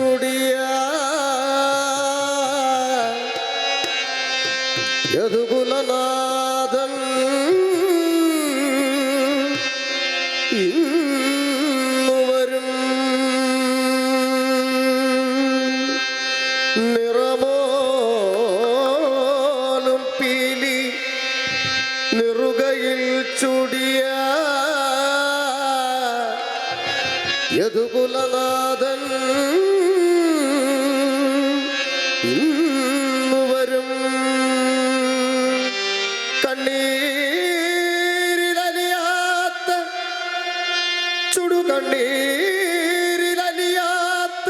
ചുടിയ യദുകുലനാഥൻ ഇന്നു വരും. നിറമോലും പീലി നിറുകയിൽ ചുടിയ യദുകുലനാഥൻ ഇന്നു വരും. കണ്ണീരിലലിയാത്ത ചുടുകണ്ണീരിലലിയാത്ത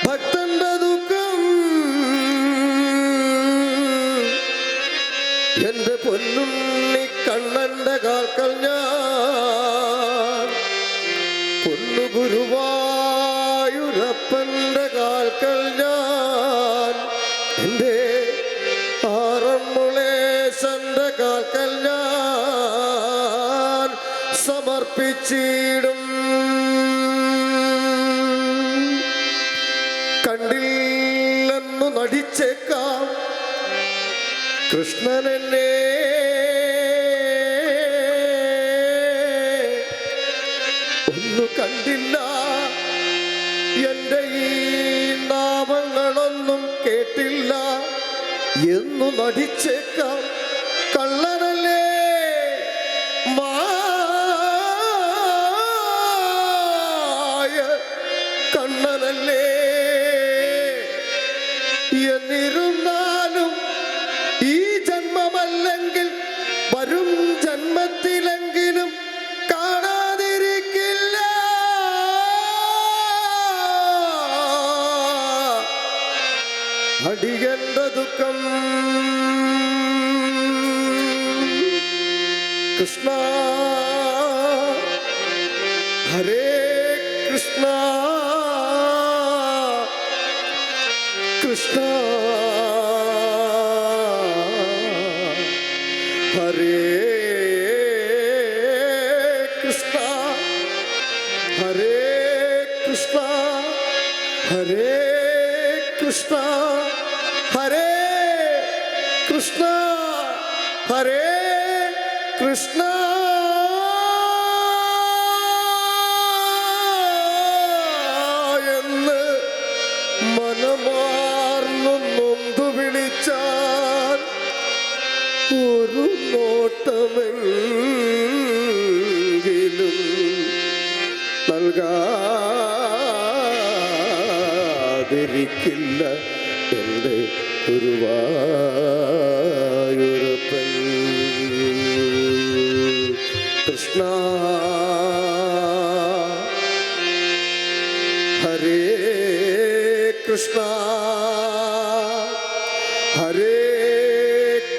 ഭക്തന്റെ ദുഃഖം എന്റെ പൊന്നുണ്ണി കണ്ണന്റെ കാൽക്കൽ ഞാൻ പൊന്നു ഗുരുവായൂരപ്പന്റെ കാൽക്കൽ ഞാൻ എൻ്റെ ആറന്മുളേശന്റെ കാൽക്കൽ ഞാൻ സമർപ്പിച്ചിടും. കണ്ടില്ലെന്നു നടിച്ചേക്കാം കൃഷ്ണനെന്നെ ഒന്നു കണ്ടില്ല, എൻ്റെ ഈ നാമങ്ങളൊന്നും കേട്ടില്ല എന്നു നടിച്ചേക്കാം. കള്ളനല്ലേ മായ കണ്ണനല്ലേ എന്നിരുന്നാലും ഈ ജന്മമല്ലെങ്കിൽ വരും ജന്മത്തിലെങ്കിലും കാണാതിരിക്കില്ല. അടിയന്റെ ദുഃഖം കൃഷ്ണ ഹരേ കൃഷ്ണ കൃഷ്ണ ഹരേ കൃഷ്ണ ഹരേ കൃഷ്ണ ഹരേ കൃഷ്ണ ഹരേ കൃഷ്ണ ഹരേ കൃഷ്ണ. എന്ന് മനമാർന്നു നൊന്തു വിളിച്ചാൽ ഒരു നോട്ടമെങ്കിലും നൽകാതിരിക്കില്ല എൻ്റെ ഗുരുവായൂരപ്പൻ. കൃഷ്ണ ഹരേ കൃഷ്ണ ഹരേ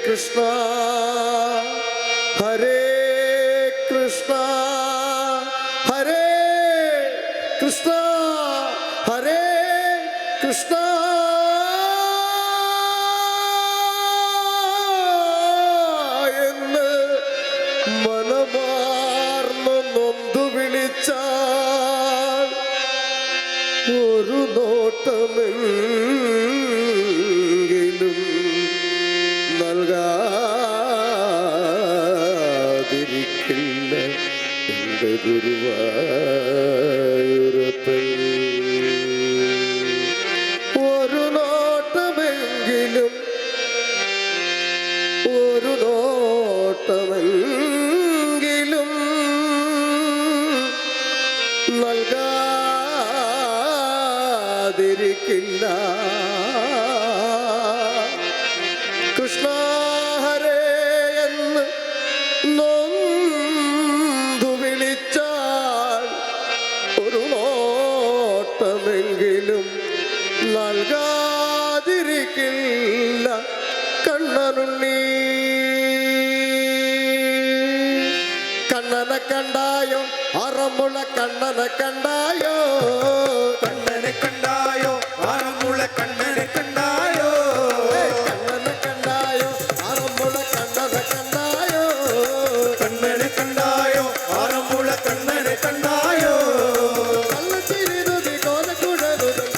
കൃഷ്ണ ഹരേ കൃഷ്ണ ഹരേ കൃഷ്ണ ഹരേ കൃഷ്ണ. എന്ന് മനമാർന്നു നൊന്തു വിളിച്ചാൽ ഒരു നോട്ടമെങ്കിലും നൽകാതിരിക്കില്ല എൻ്റെ ഗുരുവായൂരപ്പൻ. ഒരു നോട്ടമെങ്കിലും ഒരു നോട്ടമെങ്കിലും നൽകാതിരിക്കില്ല. കൃഷ്ണ ഹരേ എന്ന് നൊന്തു വിളിച്ചാൽ ഒരു നോട്ടമെങ്കിലും നൽകാതിരിക്കില്ല കണ്ണനുണ്ണി. കണ്ണനെ കണ്ടായോ ആറന്മുള കണ്ണനെ കണ്ടായോ കണ്ണനെ കണ്ടായോ ആറന്മുള കണ്ണനെ കണ്ടായോ കണ്ണനെ കണ്ടായോ ആറന്മുള കണ്ണനെ കണ്ടായോ കണ്ണനെ കണ്ടായോ ആറന്മുള കണ്ണനെ കണ്ടായോ കള്ളച്ചിരി തുതി കോലക്കുഴലുകൾ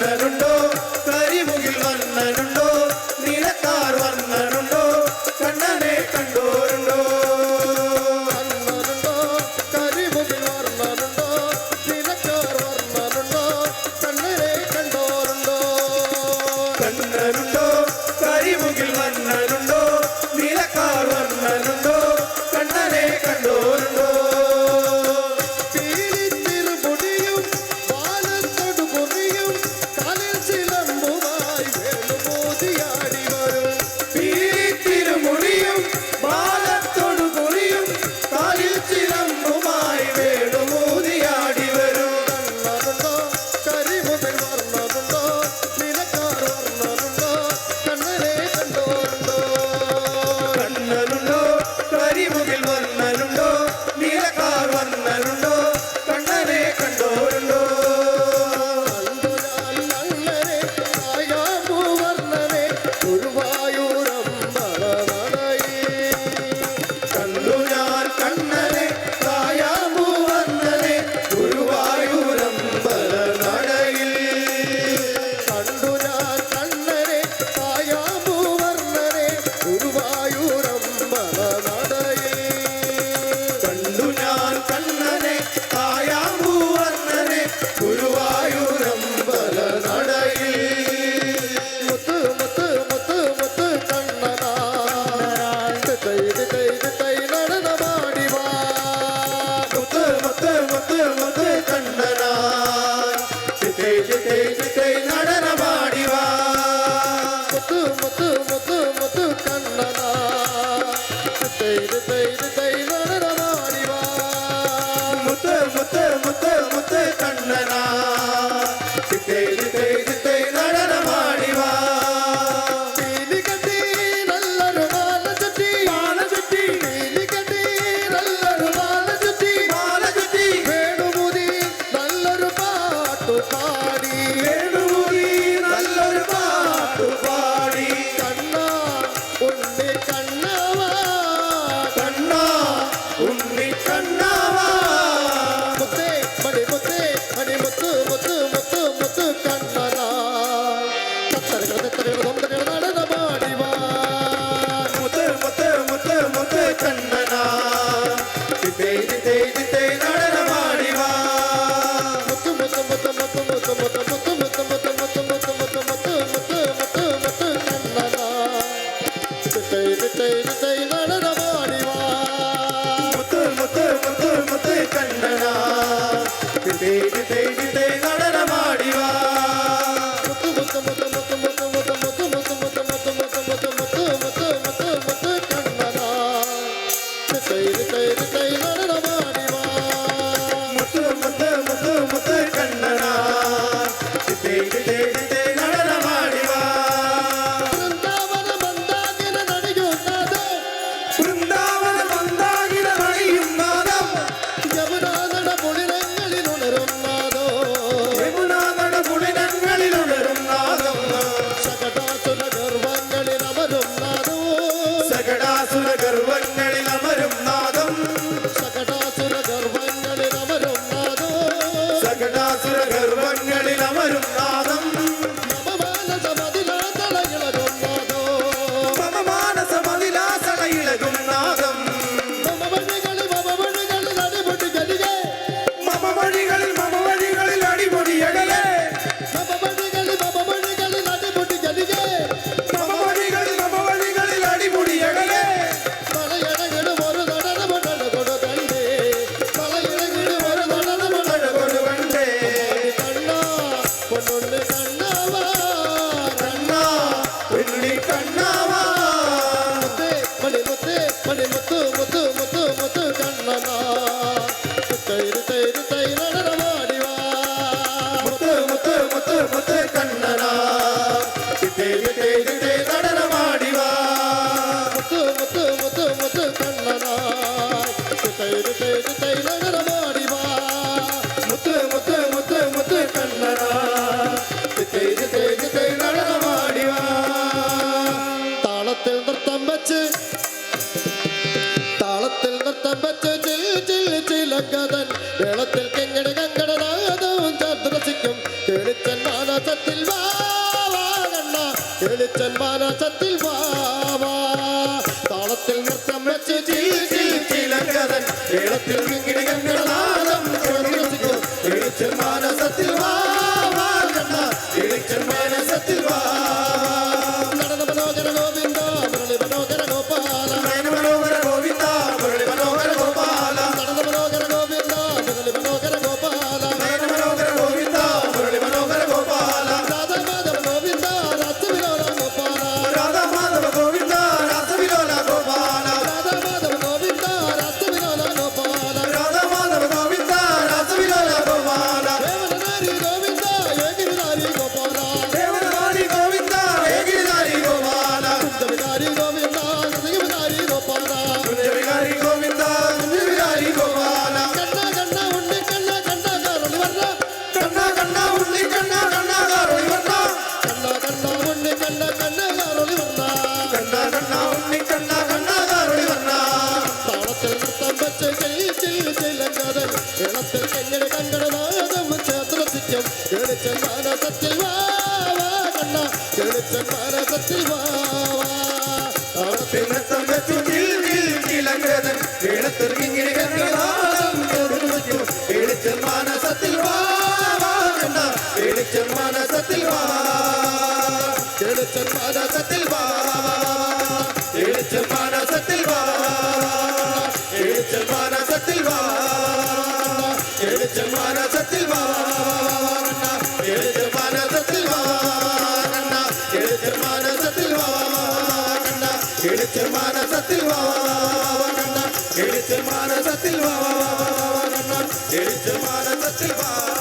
കണ്ണനുണ്ടോ കരിമുകിൽ വർണ്ണനുണ്ടോ നീലക്കാർ വർണ്ണനുണ്ടോ കണ്ണനെ കണ്ടോരുണ്ടോ കണ്ണനുണ്ടോ കരിമുകിൽ വർണ്ണനുണ്ടോ നിനക്കാർ വർണ്ണനുണ്ടോ കണ്ണനെ കണ്ടോരുണ്ടോ കണ്ണനുണ്ടോ കരിമുകിൽ വർണ്ണനുണ്ടോ നീലക്കാർ വർണ്ണനുണ്ടോ കണ്ണനെ കണ്ടോരുണ്ടോ പീലിത്തിരുമുടിയും വാലത്തോടു പൊറിയും കാലിൽ ചിലമ്പുമായി വേണുമോതിയാടി വരും പീലിത്തിരുമുടിയും ബാലത്തോടു കുറിയും കാലിൽ ചിലമ്പുമായി വേണുമൂതിയാടി വരും കണ്ണനുണ്ടോ കരിമുകിൽ വർണ്ണനുണ്ടോ നിനക്കാർ വർണ്ണനുണ്ടോ കണ്ണനെ കണ്ടോരുണ്ടോ കണ്ണനുണ്ടോ കരിമുകിൽ വർണ്ണനുണ്ടോ നീലക്കാർ വർണ്ണനുണ്ടോ കണ്ണനെ കണ്ടോരുണ്ടോ കണ്ടു ഞാൻ കണ്ണനെ കായാമൂവർണ്ണനെ ഗുരുവായൂരമ്പലനടയിൽ കണ്ടു ഞാൻ കണ്ണനെ കായാമൂവർണ്ണനെ ഗുരുവായൂരമ്പല നടയിൽ കണ്ടു ഞാൻ കണ്ണനെ കായാമൂവർണ്ണനെ ഗുരുവായൂരമ്പലനടയിൽ കണ്ടു ഞാൻ കണ്ണനെ കായാമൂവർണ്ണനെ ഗുരുവായൂരമ്പല നടയിൽ മുത്ത് മുത്ത് മുത്ത് മുത്ത് കണ്ണനാ തൈ നടനമാടി വാ മുത്ത് മുത്ത് മുത്ത് മുത്ത് കണ്ണനാ ചിത്തൈ ചിത്തൈ ചിത്തൈ നടനമാടി വാ മുത്ത് മുത്ത് മുത്ത് മുത്ത് കണ്ണനാ തൈ നടനമാടി വാ മുത്ത് മുത്ത് മുത്ത് മുത്ത് കണ്ണനാ ചിത്തൈ ചിത്തൈ ചിത്തൈ നടനമാടി വാ പീലികട്ടി നല്ലൊരു മാല ചുറ്റി മാല ചുറ്റി പീലികട്ടി നല്ലൊരു മാല ചുറ്റി മാല ചുറ്റി വേണുമുതി നല്ലൊരു പാട്ടു പാടി വേണുമുടി നല്ലൊരു പാട്ടു പാടി കണ്ണാ ഉണ്ണി കണ്ണവാ കണ്ണാ ഉണ്ണി കണ്ണാവാ മുത്തേ മണി മുത്തേ മണി മുത്ത് മുത്ത് മുത്ത് മുത്ത് കണ്ണനാ നടനമാടി വാ മുത്ത് മുത്ത് മുത്ത് മുത്ത് കണ്ണനാ ചിത്തൈ ചിത്തൈ ചിത്തൈ നടനമാടി വാ മുത്ത് മുത്ത് മുത്ത് മുത്ത് മുത്ത് മുത്ത് മുത്ത് മുത്ത് മുത്ത് മുത്ത് മുത്ത് മുത്ത് മുത്ത് മുത്ത് മുത്ത് മുത്ത് കണ്ണനാ തൈ നടനമാടി വാ മുത്ത് മുത്ത് മുത്ത് മുത്ത് കണ്ണനാ ചിത്തൈ ചിത്തൈ ചിത്തൈ നടനമാടി വാ മുത്ത് മുത്ത് മുത്ത് മുത്ത് മുത്ത് മുത്ത് മുത്ത് മുത്ത് മുത്ത് മുത്ത് മുത്ത് മുത്ത് മുത്ത് മുത്ത് മുത്ത് മുത്ത് കണ്ണനാ തൈ നടനമാടി വാ മുത്ത് മുത്ത് മുത്ത് മുത്ത് കണ്ണനാ ചിത്തൈ ചിത്തൈ ചിത്തൈ നടനമാടി വാ വൃന്ദാവന മന്ദാകിന നടിയുന്നതോ വൃന്ദാവന മന്ദാകിന മണിയും നാദം യമുനാ നട പുളിരങ്ങളിൽ ഉണരുന്നതോ യമുനാ നടപുളിനങ്ങളിലുണരും നാദം ശകടാസുര ഗർവങ്ങളിൽ അമരുന്നതോ സകടാസുര ഗർവങ്ങളിൽ അമരും നാദം ശകടാസുര ഗർവങ്ങളിൽ അമരുന്നതോ സകടാസുര ഗർവങ്ങളിൽ അമരും നാദം മമമാനസമതിലാതളയിളരുന്നതോ മമ മാനസമതിലാസന ഇളകും നാദം മമ വഴികളിൽ അടിപൊടികളിലെ മമ വഴികളിൽ അടിപൊടിയകലെ മമ വഴികളിൽ അടിപൊടികളിലെ മമ വഴികളിൽ അടിപൊടിയകലെ മലയഴകിടും ഒരു നടനമടല കൊടുതണ്ടേ മലയഴകിടും ഒരു നടനമടല കൊടുവണ്ടേ കണ്ണാ പൊന്നുണ്ണി കണ്ണാവാ കണ്ണാ ഉണ്ണി കണ്ണാവാ മുത്തേ മണി മുത്തേ മണി മുത്ത് മുത്ത് മുത്ത് മുത്ത് കണ്ണനാ തൈ നടനമാടി വാ മുത്ത് മുത്ത് മുത്ത് മുത്ത് കണ്ണനാ ചിത്തൈ ചിത്തൈ ചിത്തൈ നടനമാടി വാ മുത്ത് മുത്ത് മുത്ത് മുത്ത് കണ്ണനാ തൈ നടനമാടി വാ മുത്ത് മുത്ത് മുത്ത് മുത്ത് കണ്ണനാ ചിത്തൈ ചിത്തൈ ചിത്തൈ നടനമാടി വാ താളത്തിൽ നൃത്തം വെച്ച് ചിലങ്കതൻ വെള്ളത്തിൽ കെങ്ങട കങ്കടനാദവും ചന്ദ്രസിക്കും കേളിച്ചൻ മാനസത്തിൽ വാവാ കണ്ണ വെളിച്ചൻ മാനസത്തിൽ വാവാ താളത്തിൽ നൃത്തം വെച്ച് ചിലങ്കതൻ കേളത്തിൽ കിങ്ങിണി ഗംഗളനാദം കൊണ്ടുരസിക്കും വെളിച്ചൻ മാനസത്തിൽ വാവാ കണ്ണ വെളിച്ചൻ മാനസത്തിൽ വാവാ നടന മനോഹര ഗോവിന്ദ മുരളി മനോഹര ഗോപാല നയന മനോഹര ഗോവിന്ദ മുരളി മനോഹര ഗോപാല നടന മനോഹര ഗോവിന്ദ മുരളി മനോഹര ഗോപാല നയന മനോഹര ഗോവിന്ദ മുരളി മനോഹര ഗോപാല രാധാമാധവ ഗോവിന്ദ രാസവിലോല ഗോപാല രാധാമാധവ ഗോവിന്ദ രാസവിലോല ഗോപാല രാധാമാധവ ഗോവിന്ദ രാസവിലോല ഗോപാല രാധാമാധവ ഗോവിന്ദ രാസവിലോല ഗോപാല ദേവനാരി ഗോവിന്ദ ഏകിരിനാരി ഗോപാല ദേവനാരി ഗോവിന്ദ ഏകിരിനാരി ഗോപാല കുഞ്ചവികാരി ഗോവിന്ദ ഹൃദയവികാരി ഗോപാല കുഞ്ചവികാരി ഗോവിന്ദ കുഞ്ചവികാരി ഗോപാല കണ്ണ കണ്ണ ഉണ്ണി കണ്ണ കണ്ണ കാറൊളി വർണ്ണ കണ്ണ കണ്ണ ഉണ്ണി കണ്ണ കണ്ണ കാറൊളി വർണ്ണ കണ്ണ കണ്ണ ഉണ്ണി കണ്ണ കണ്ണ കാറൊളി വർണ്ണ കണ്ണ കണ്ണ ഉണ്ണി കണ്ണ കണ്ണ കാറൊളി വർണ്ണ താളത്തിൽ നൃത്തം വെച്ച് ചിലങ്കതൻ ഇളത്തിൽ കെഞ്ഞടി കങ്കടനാദം ചേർത്തുറപ്പിക്കും എളിച്ചൻ മാനസത്തിൽ വാവാ കണ്ണ എളിച്ചൻ മാനസത്തിൽ വാവാ താളത്തിൽ നൃത്തം വെച്ചു ചിലങ്കതൻ കേളത്തിൽ കിങ്ങിണി ഗംഗളനാദം കൊണ്ടുരസിക്കും വെളിച്ചൻ മാനസത്തിൽ വാവാ കണ്ണ വെളിച്ചൻ മാനസത്തിൽ വാവാ എളിച്ചൻ മാനസത്തിൽ വാവാ വെളിച്ചൻ മാനസത്തിൽ വാവാ വെളിച്ചൻ മാനസത്തിൽ വാവാ വെളിച്ചൻ മാനസത്തിൽ വാവാ വെളിച്ചൻ മാനസത്തിൽ വാവാ വെളിച്ചൻ മാനസത്തിൽ വാവാ വെളിച്ചൻ മാനസത്തിൽ വാവാ വെളിച്ചൻ മാനസത്തിൽ വാവാ വെളിച്ചൻ മാനസത്തിൽ വാവാ